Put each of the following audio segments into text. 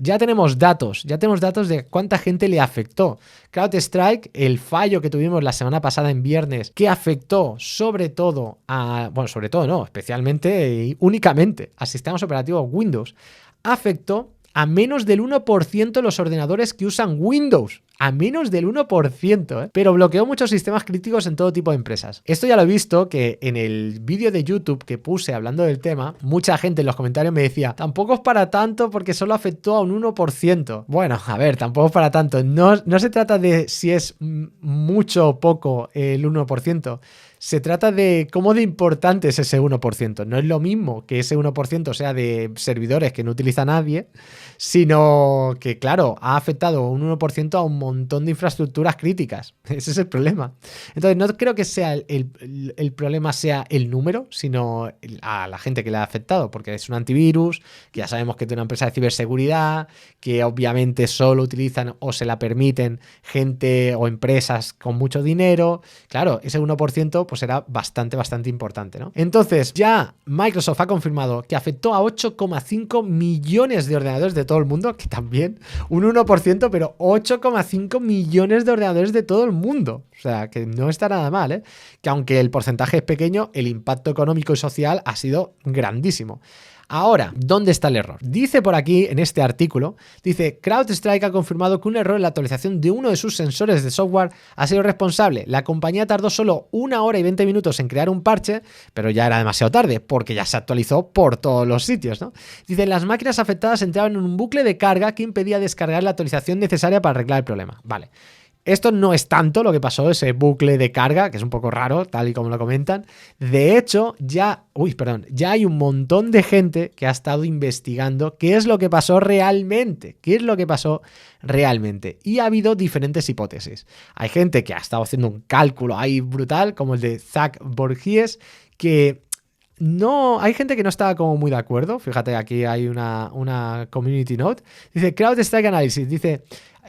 ya tenemos datos de cuánta gente le afectó. CrowdStrike, el fallo que tuvimos la semana pasada en viernes, que afectó sobre todo especialmente y únicamente a sistemas operativos Windows, afectó a menos del 1% los ordenadores que usan Windows. A menos del 1%, ¿eh? Pero bloqueó muchos sistemas críticos en todo tipo de empresas. Esto ya lo he visto, que en el vídeo de YouTube que puse hablando del tema, mucha gente en los comentarios me decía, tampoco es para tanto porque solo afectó a un 1%. Bueno, a ver, tampoco es para tanto. No se trata de si es mucho o poco el 1%. Se trata de cómo de importante es ese 1%. No es lo mismo que ese 1% sea de servidores que no utiliza nadie, sino que, claro, ha afectado un 1% a un montón de infraestructuras críticas. Ese es el problema. Entonces, no creo que sea el problema sea el número, sino a la gente que le ha afectado, porque es un antivirus, que ya sabemos que es de una empresa de ciberseguridad, que obviamente solo utilizan o se la permiten gente o empresas con mucho dinero. Claro, ese 1% pues era bastante importante, ¿no? Entonces, ya Microsoft ha confirmado que afectó a 8,5 millones de ordenadores de todo el mundo, que también un 1%, pero 8,5 millones de ordenadores de todo el mundo. O sea, que no está nada mal, ¿eh? Que aunque el porcentaje es pequeño, el impacto económico y social ha sido grandísimo. Ahora, ¿dónde está el error? Dice por aquí, en este artículo, dice, CrowdStrike ha confirmado que un error en la actualización de uno de sus sensores de software ha sido responsable. La compañía tardó solo 1 hora y 20 minutos en crear un parche, pero ya era demasiado tarde, porque ya se actualizó por todos los sitios, ¿no? Dice, las máquinas afectadas entraban en un bucle de carga que impedía descargar la actualización necesaria para arreglar el problema. Vale. Esto no es tanto lo que pasó, ese bucle de carga, que es un poco raro, tal y como lo comentan. De hecho, ya hay un montón de gente que ha estado investigando qué es lo que pasó realmente. Y ha habido diferentes hipótesis. Hay gente que ha estado haciendo un cálculo ahí brutal, como el de Zach Borgies, que hay gente que no está como muy de acuerdo. Fíjate, aquí hay una community note. Dice, CrowdStrike Analysis, dice,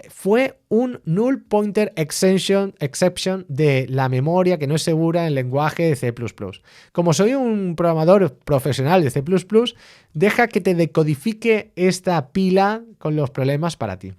fue un null pointer exception de la memoria que no es segura en el lenguaje de C++. Como soy un programador profesional de C++, deja que te decodifique esta pila con los problemas para ti,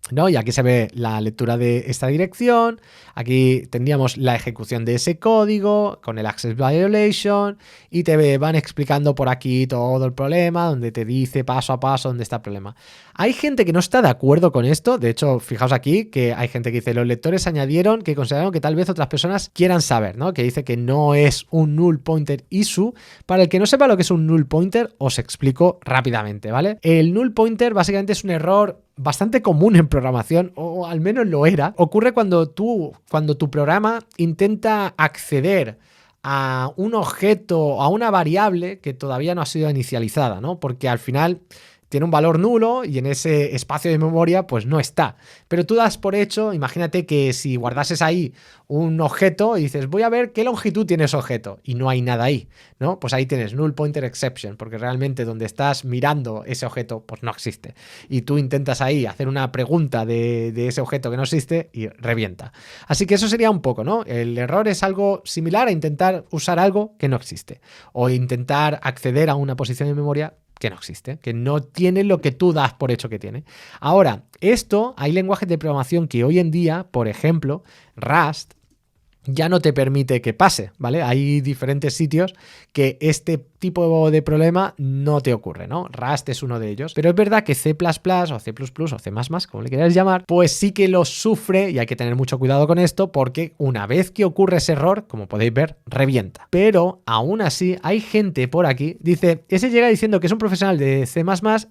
¿no? Y aquí se ve la lectura de esta dirección, aquí tendríamos la ejecución de ese código con el access violation y te van explicando por aquí todo el problema, donde te dice paso a paso dónde está el problema. Hay gente que no está de acuerdo con esto, de hecho, fijaos aquí que hay gente que dice, los lectores añadieron que consideraron que tal vez otras personas quieran saber, ¿no? Que dice que no es un null pointer issue. Para el que no sepa lo que es un null pointer, os explico rápidamente, ¿vale? El null pointer básicamente es un error bastante común en programación, o al menos lo era. Ocurre cuando tu programa intenta acceder a un objeto o a una variable que todavía no ha sido inicializada, ¿no? Porque al final tiene un valor nulo y en ese espacio de memoria pues no está. Pero tú das por hecho, imagínate que si guardases ahí un objeto y dices, voy a ver qué longitud tiene ese objeto y no hay nada ahí, ¿no? Pues ahí tienes null pointer exception, porque realmente donde estás mirando ese objeto pues no existe. Y tú intentas ahí hacer una pregunta de ese objeto que no existe y revienta. Así que eso sería un poco, ¿no? El error es algo similar a intentar usar algo que no existe o intentar acceder a una posición de memoria que no existe, que no tiene lo que tú das por hecho que tiene. Ahora, hay lenguajes de programación que hoy en día, por ejemplo, Rust, ya no te permite que pase, ¿vale? Hay diferentes sitios que este tipo de problema no te ocurre, ¿no? Rust es uno de ellos, pero es verdad que C++ o C++ o C++, como le quieras llamar, pues sí que lo sufre y hay que tener mucho cuidado con esto porque una vez que ocurre ese error, como podéis ver, revienta. Pero aún así hay gente por aquí, dice, ese llega diciendo que es un profesional de C++,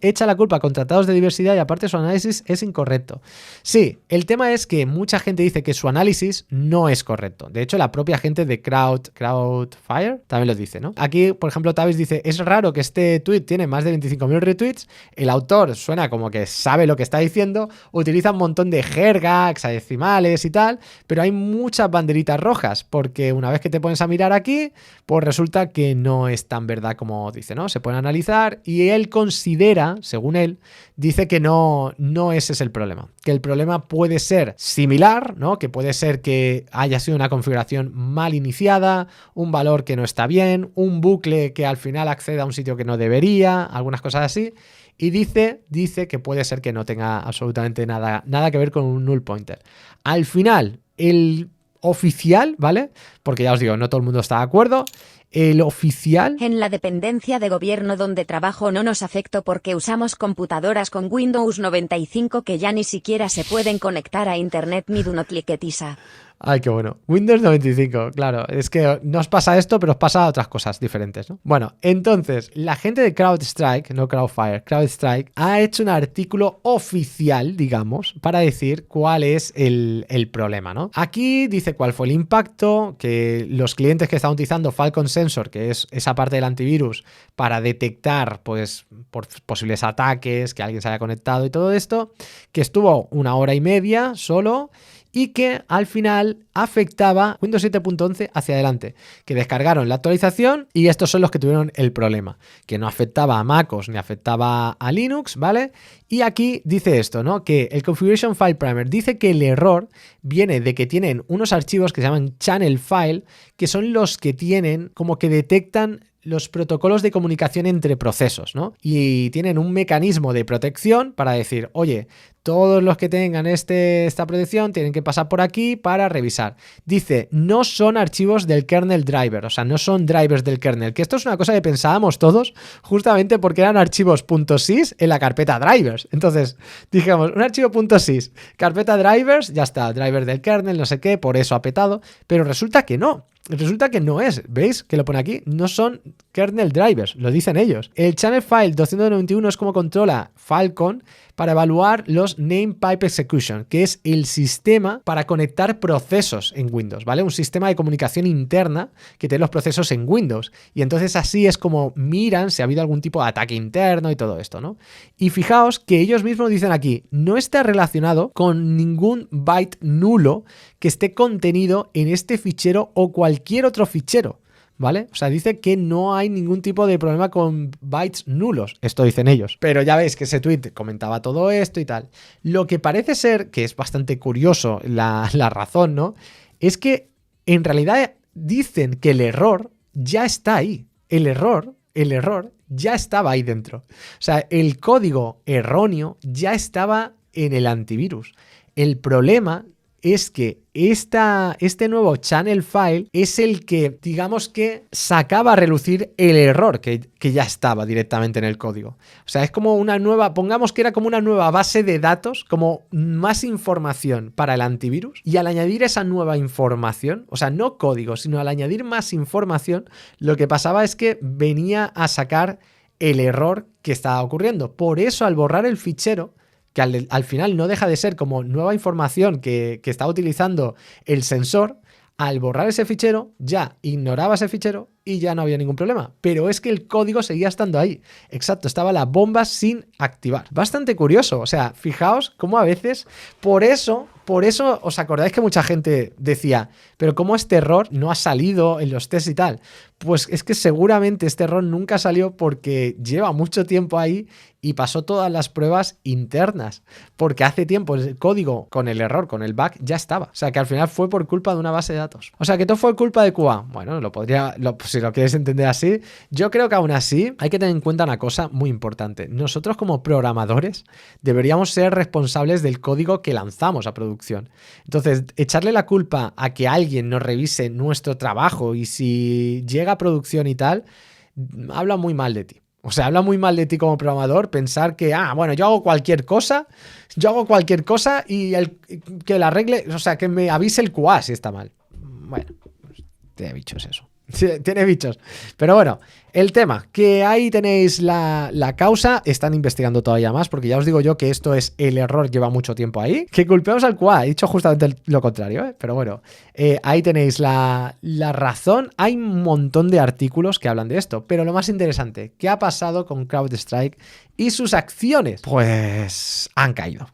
echa la culpa con tratados de diversidad y aparte su análisis es incorrecto. Sí, el tema es que mucha gente dice que su análisis no es correcto. De hecho, la propia gente de Crowdfire también lo dice, ¿no? Aquí, por ejemplo, Tavis dice, es raro que este tweet tiene más de 25.000 retweets, el autor suena como que sabe lo que está diciendo, utiliza un montón de jerga, hexadecimales y tal, pero hay muchas banderitas rojas, porque una vez que te pones a mirar aquí, pues resulta que no es tan verdad como dice, ¿no? Se puede analizar y él considera, según él, dice que no ese es el problema, que el problema puede ser similar, ¿no? Que puede ser que haya sido una configuración mal iniciada, un valor que no está bien, un bucle que al final acceda a un sitio que no debería, algunas cosas así. Y dice que puede ser que no tenga absolutamente nada que ver con un null pointer. Al final, el oficial, ¿vale? Porque ya os digo, no todo el mundo está de acuerdo. El oficial... En la dependencia de gobierno donde trabajo no nos afectó porque usamos computadoras con Windows 95 que ya ni siquiera se pueden conectar a internet ni do not like it, Isa. Ay, qué bueno. Windows 95, claro. Es que no os pasa esto, pero os pasa otras cosas diferentes, ¿no? Bueno, entonces, la gente de CrowdStrike, no Crowdfire, CrowdStrike, ha hecho un artículo oficial, digamos, para decir cuál es el problema, ¿no? Aquí dice cuál fue el impacto, que los clientes que están utilizando Falcon Sensor, que es esa parte del antivirus, para detectar, pues, por posibles ataques, que alguien se haya conectado y todo esto, que estuvo 1 hora y media solo, y que al final afectaba Windows 7.11 hacia adelante, que descargaron la actualización y estos son los que tuvieron el problema, que no afectaba a MacOS ni afectaba a Linux, ¿vale? Y aquí dice esto, ¿no? Que el Configuration File Primer dice que el error viene de que tienen unos archivos que se llaman Channel File, que son los que tienen como que detectan los protocolos de comunicación entre procesos, ¿no? Y tienen un mecanismo de protección para decir, oye, todos los que tengan esta protección tienen que pasar por aquí para revisar. Dice, no son archivos del kernel driver, o sea, no son drivers del kernel, que esto es una cosa que pensábamos todos justamente porque eran archivos .sys en la carpeta drivers. Entonces, dijimos, un archivo .sys, carpeta drivers, ya está, driver del kernel, no sé qué, por eso ha petado, pero resulta que no. Resulta que no es, ¿veis? Que lo pone aquí, no son kernel drivers, lo dicen ellos. El channel file 291 es como controla Falcon para evaluar los name pipe execution, que es el sistema para conectar procesos en Windows, ¿vale? Un sistema de comunicación interna que tiene los procesos en Windows. Y entonces así es como miran si ha habido algún tipo de ataque interno y todo esto, ¿no? Y fijaos que ellos mismos dicen aquí, no está relacionado con ningún byte nulo que esté contenido en este fichero o cualquier otro fichero, ¿vale? O sea, dice que no hay ningún tipo de problema con bytes nulos. Esto dicen ellos. Pero ya veis que ese tweet comentaba todo esto y tal. Lo que parece ser, que es bastante curioso la razón, ¿no? Es que en realidad dicen que el error ya está ahí. El error ya estaba ahí dentro. O sea, el código erróneo ya estaba en el antivirus. El problema es que este nuevo channel file es el que, digamos que sacaba a relucir el error que ya estaba directamente en el código. O sea, es como una nueva, pongamos que era como una nueva base de datos, como más información para el antivirus. Y al añadir esa nueva información, o sea, no código, sino al añadir más información, lo que pasaba es que venía a sacar el error que estaba ocurriendo. Por eso, al borrar el fichero, que al final no deja de ser como nueva información que está utilizando el sensor, al borrar ese fichero ya ignoraba ese fichero y ya no había ningún problema. Pero es que el código seguía estando ahí. Exacto, estaba la bomba sin activar. Bastante curioso, o sea, fijaos cómo a veces, por eso os acordáis que mucha gente decía, pero ¿cómo este error no ha salido en los tests y tal? Pues es que seguramente este error nunca salió porque lleva mucho tiempo ahí y pasó todas las pruebas internas, porque hace tiempo el código con el error, con el bug, ya estaba. O sea, que al final fue por culpa de una base de datos. O sea, que todo fue culpa de QA. Bueno, si lo quieres entender así, yo creo que aún así hay que tener en cuenta una cosa muy importante. Nosotros como programadores deberíamos ser responsables del código que lanzamos a producción. Entonces, echarle la culpa a que alguien nos revise nuestro trabajo y si llega a producción y tal, habla muy mal de ti. O sea, habla muy mal de ti como programador pensar que, bueno, yo hago cualquier cosa y que la arregle, o sea, que me avise el QA si está mal. Bueno, pues, tiene bichos eso. Tiene bichos. Pero bueno, el tema, que ahí tenéis la causa, están investigando todavía más, porque ya os digo yo que esto es el error, lleva mucho tiempo ahí. Que culpemos al QA, he dicho justamente lo contrario, ¿eh? Pero bueno, ahí tenéis la razón. Hay un montón de artículos que hablan de esto, pero lo más interesante, ¿qué ha pasado con CrowdStrike y sus acciones? Pues han caído.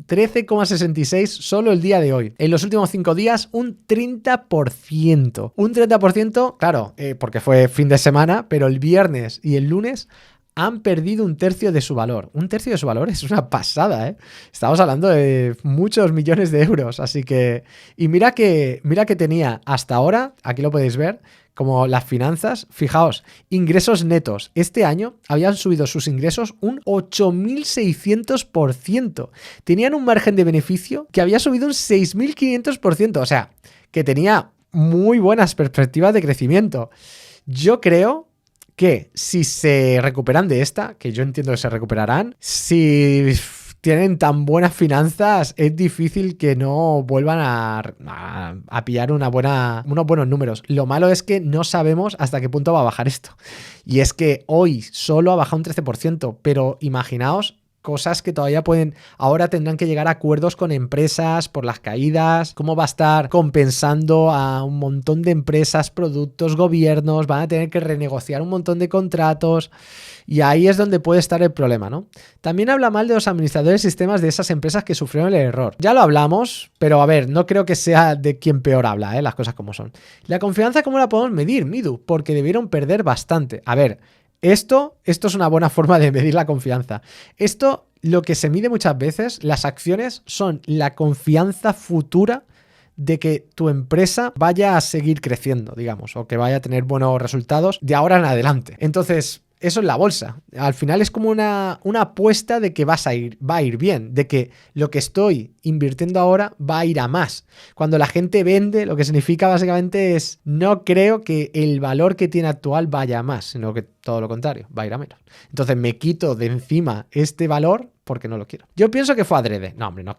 13,66 solo el día de hoy. En los últimos 5 días, un 30%. Un 30%, claro, porque fue fin de semana, pero el viernes y el lunes han perdido un tercio de su valor. Un tercio de su valor es una pasada, ¿eh? Estamos hablando de muchos millones de euros, así que... Y mira que tenía hasta ahora, aquí lo podéis ver, como las finanzas, fijaos, ingresos netos. Este año habían subido sus ingresos un 8.600%. Tenían un margen de beneficio que había subido un 6.500%. O sea, que tenía muy buenas perspectivas de crecimiento. Yo creo que si se recuperan de esta, que yo entiendo que se recuperarán, si tienen tan buenas finanzas, es difícil que no vuelvan a pillar unos buenos números. Lo malo es que no sabemos hasta qué punto va a bajar esto. Y es que hoy solo ha bajado un 13%, pero imaginaos cosas que todavía ahora tendrán que llegar a acuerdos con empresas por las caídas, cómo va a estar compensando a un montón de empresas, productos, gobiernos, van a tener que renegociar un montón de contratos y ahí es donde puede estar el problema, ¿no? También habla mal de los administradores de sistemas de esas empresas que sufrieron el error. Ya lo hablamos, pero a ver, no creo que sea de quien peor habla, las cosas como son. La confianza, ¿cómo la podemos medir, Midu? Porque debieron perder bastante. A ver, esto es una buena forma de medir la confianza. Esto, lo que se mide muchas veces, las acciones son la confianza futura de que tu empresa vaya a seguir creciendo, digamos, o que vaya a tener buenos resultados de ahora en adelante. Entonces, eso es la bolsa. Al final es como una apuesta de que va a ir bien, de que lo que estoy invirtiendo ahora va a ir a más. Cuando la gente vende, lo que significa básicamente es no creo que el valor que tiene actual vaya a más, sino que todo lo contrario, va a ir a menos. Entonces me quito de encima este valor porque no lo quiero. Yo pienso que fue adrede. No, hombre, no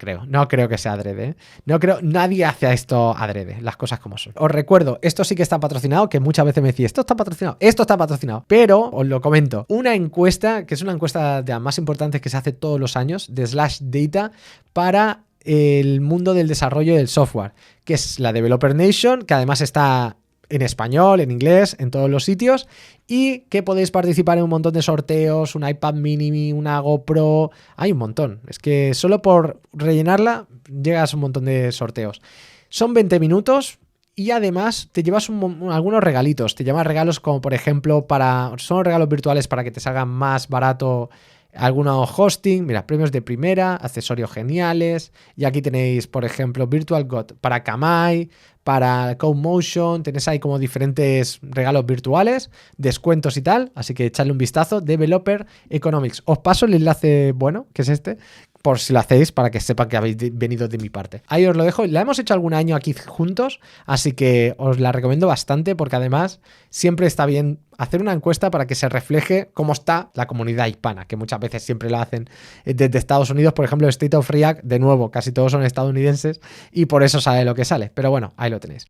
creo que sea adrede, ¿eh? No creo, nadie hace esto adrede, las cosas como son. Os recuerdo, esto sí que está patrocinado, que muchas veces me decís, esto está patrocinado, pero os lo comento, una encuesta, que es una encuesta de las más importantes que se hace todos los años, de Slash Data, para el mundo del desarrollo del software, que es la Developer Nation, que además está en español, en inglés, en todos los sitios, y que podéis participar en un montón de sorteos, un iPad mini, una GoPro, hay un montón. Es que solo por rellenarla llegas a un montón de sorteos. Son 20 minutos y además te llevas algunos regalitos. Te llevas regalos como por ejemplo son regalos virtuales para que te salgan más barato algunos hosting, mira, premios de primera, accesorios geniales, y aquí tenéis, por ejemplo, Virtual God para Kamai, para CodeMotion, tenéis ahí como diferentes regalos virtuales, descuentos y tal, así que echadle un vistazo, Developer Economics. Os paso el enlace bueno, que es este, por si lo hacéis, para que sepan que habéis venido de mi parte. Ahí os lo dejo, la hemos hecho algún año aquí juntos, así que os la recomiendo bastante, porque además siempre está bien hacer una encuesta para que se refleje cómo está la comunidad hispana, que muchas veces siempre lo hacen desde Estados Unidos. Por ejemplo, State of React, de nuevo, casi todos son estadounidenses y por eso sale lo que sale. Pero bueno, ahí lo tenéis.